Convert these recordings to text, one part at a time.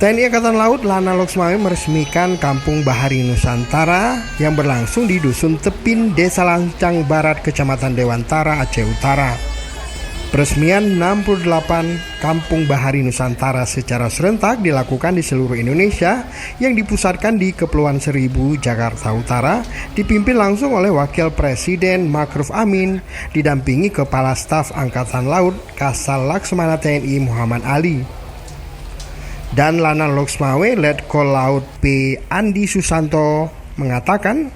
TNI Angkatan Laut Lanal Loksmawe meresmikan Kampung Bahari Nusantara yang berlangsung di Dusun Tepin, Desa Lancang Barat, Kecamatan Dewantara, Aceh Utara. Peresmian 68 Kampung Bahari Nusantara secara serentak dilakukan di seluruh Indonesia yang dipusatkan di Kepulauan Seribu, Jakarta Utara, dipimpin langsung oleh Wakil Presiden Ma'ruf Amin, didampingi Kepala Staf Angkatan Laut Kasal Laksamana TNI Muhammad Ali. Dan Lanal Loksmawe Letkol Laut P. Andi Susanto mengatakan,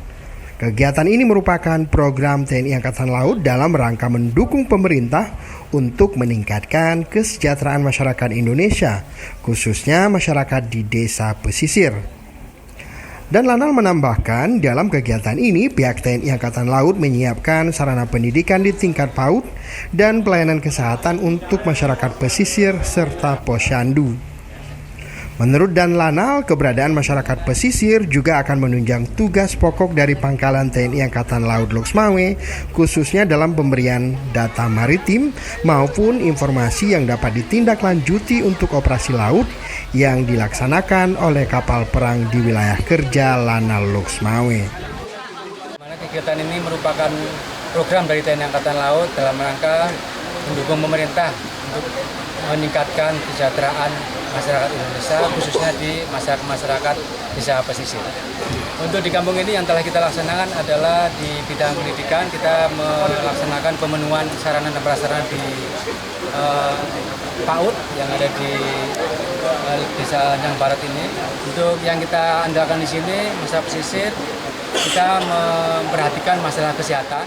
kegiatan ini merupakan program TNI Angkatan Laut dalam rangka mendukung pemerintah untuk meningkatkan kesejahteraan masyarakat Indonesia, khususnya masyarakat di desa pesisir. Dan Lanal menambahkan, dalam kegiatan ini pihak TNI Angkatan Laut menyiapkan sarana pendidikan di tingkat PAUD dan pelayanan kesehatan untuk masyarakat pesisir serta posyandu. Menurut Dan Lanal, keberadaan masyarakat pesisir juga akan menunjang tugas pokok dari Pangkalan TNI Angkatan Laut Loksmawe, khususnya dalam pemberian data maritim maupun informasi yang dapat ditindaklanjuti untuk operasi laut yang dilaksanakan oleh kapal perang di wilayah kerja Lanal Loksmawe. Kegiatan ini merupakan program dari TNI Angkatan Laut dalam rangka mendukung pemerintah untuk meningkatkan kesejahteraan masyarakat Indonesia, khususnya di masyarakat desa pesisir. Untuk di kampung ini yang telah kita laksanakan adalah di bidang pendidikan, kita melaksanakan pemenuhan sarana dan prasarana di PAUD yang ada di desa Lancang Barat ini. Untuk yang kita andalkan di sini, masyarakat pesisir, kita memperhatikan masalah kesehatan.